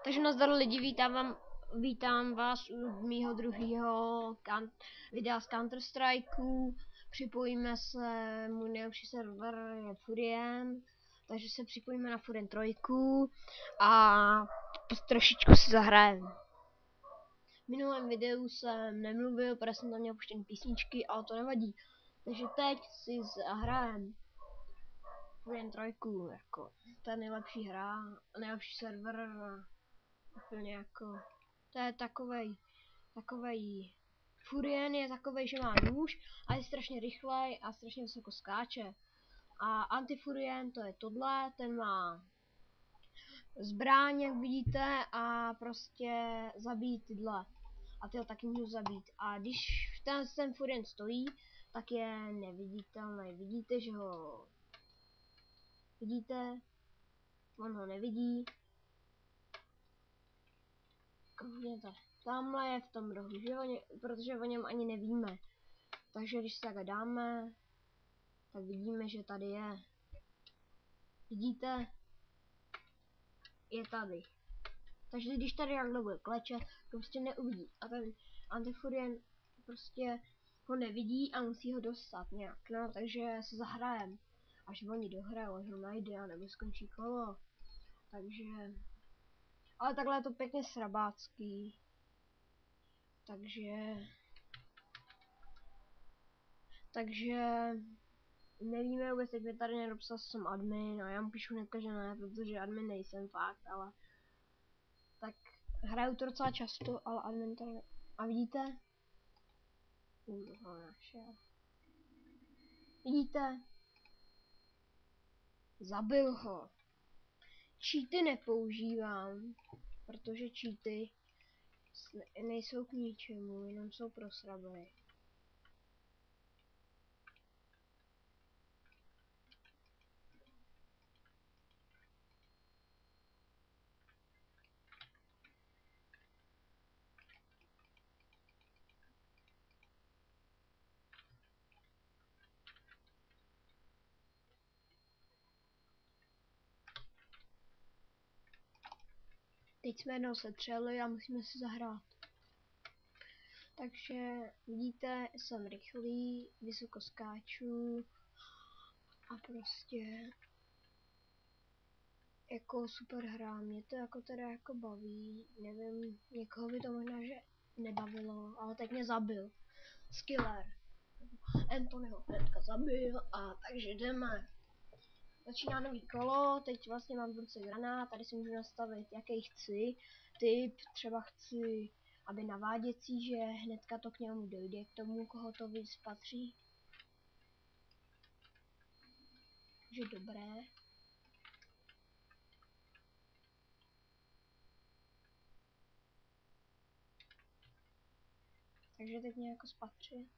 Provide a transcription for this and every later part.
Takže nazdar lidi, vítám vás u mýho druhého videa z Counter Strikeu. Připojíme se, můj nejlepší server je Furien, takže se připojíme na Furien 3 a trošičku si zahrajeme. V minulém videu jsem nemluvil, protože jsem tam měl puštěný písničky, ale to nevadí. Takže teď si zahrajeme Furien 3, jako to je nejlepší hra, nejlepší server. Úplně jako, to je takovej, Furien je takovej, že má nůž a je strašně rychlej a strašně vysoko skáče. A Antifurien to je tohle, ten má zbraň, jak vidíte, a prostě zabít tyhle. A ty ho taky můžu zabít. A když ten Furien stojí, tak je neviditelný. Vidíte, že ho... Vidíte? On ho nevidí. Koukněte. Tamhle je v tom rohu, protože o něm ani nevíme. Takže když se takhle dáme, tak vidíme, že tady je. Vidíte? Je tady. Takže když tady takhle bude klečet, to prostě neuvidí. A ten Antifurien prostě ho nevidí a musí ho dostat nějak. No, takže se zahrajem. Až oni dohrajou, až ho najde, nebo skončí kolo. Takže... Ale takhle je to pěkně srabácký. Takže nevíme vůbec, jak mi tady nedopsal, jsem admin a já mu píšu hnedka, že ne, protože admin nejsem fakt, ale tak hraju to docela často, ale admin to ne. A vidíte? Našel. Vidíte? Zabil ho. Cheaty nepoužívám, protože cheaty nejsou k ničemu, jenom jsou pro sraby. Teď jsme jednou setřeli a musíme si zahrát. Takže vidíte, jsem rychlý, vysoko skáču a prostě jako super hra, mě to jako teda jako baví, nevím, někoho by to možná, že nebavilo, ale teď mě zabil. Skiller. Anthonyho hnedka zabil a takže jdeme. Začíná nový kolo, teď vlastně mám v ruce granát, tady si můžu nastavit, jaký chci. Typ, třeba chci, aby naváděcí, že hnedka to k němu dojde, k tomu, koho to víc patří. Že dobré. Takže teď mě jako spatří.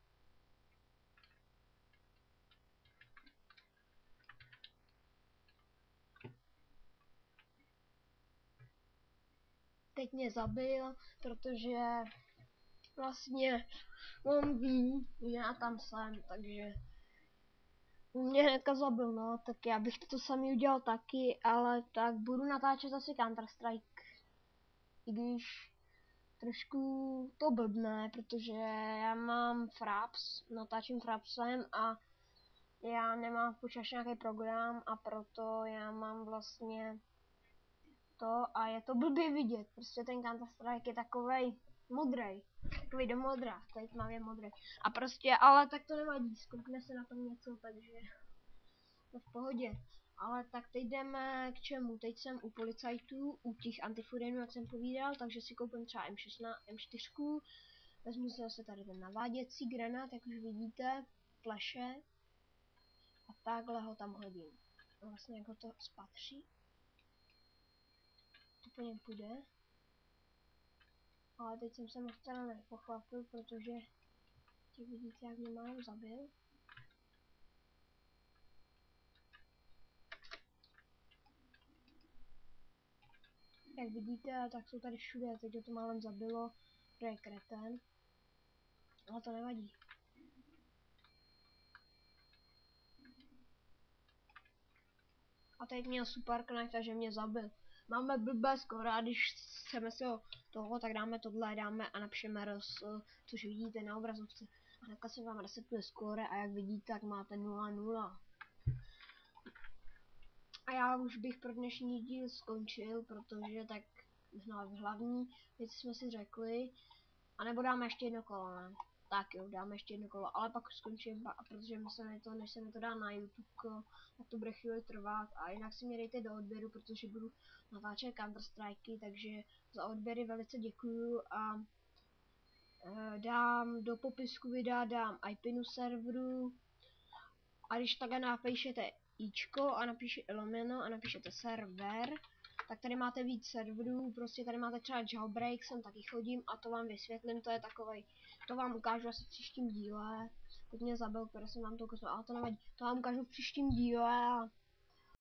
Teď mě zabil, protože vlastně on ví, že já tam jsem, takže mě hnedka zabil, no, tak já bych to samý udělal taky, ale tak budu natáčet asi Counter Strike, i když trošku to blbne, protože já mám Fraps, natáčím Frapsem a já nemám v počítači nějaký program a proto já mám vlastně to a je to blbě vidět, prostě ten Counter Strike je takovej modrej, takový do modra, tady tmavě modrej a prostě, ale tak to nevadí, skokne se na tom něco, takže to v pohodě. Ale tak teď jdeme k čemu, teď jsem u policajtů, u těch Antifurienů, jak jsem povídal, takže si koupím třeba M4, vezmu si zase tady ten naváděcí granát, jak už vidíte, fleše a takhle ho tam hodím. Vlastně jak ho to spatří. To po něm půjde. Ale teď jsem se moc teda nepochvapil, protože teď vidíte, jak mě mám zabil. Jak vidíte, tak jsou tady všude, teď to málem zabilo, to je kreten. Ale to nevadí. A teď měl super knife, takže mě zabil. máme blbé skóre a když chceme si toho, tak dáme tohle, dáme a napíšeme což vidíte na obrazovce. A hnedka se vám resetuje skóre a jak vidíte, tak máte 0-0. A já už bych pro dnešní díl skončil, protože tak hlavní věci jsme si řekli. A nebo dáme ještě jedno kolo, ne? Tak jo, dáme ještě jedno kolo, ale pak skončím, protože než se mi to dá na YouTube, tak to bude chvíli trvat. A jinak si mě dejte do odběru, protože budu natáčet Counter Strike, takže za odběry velice děkuju a dám do popisku videa, dám IP serveru a když takhle napíšete ičko a napíšete lomeno a napíšete server, tak tady máte víc serverů, prostě tady máte třeba Jailbreak, sem taky chodím a to vám vysvětlím, to je takovej, to vám ukážu asi v příštím díle. Teď mě zabil, které jsem vám to ukázal, ale to nevadí, to vám ukážu v příštím díle a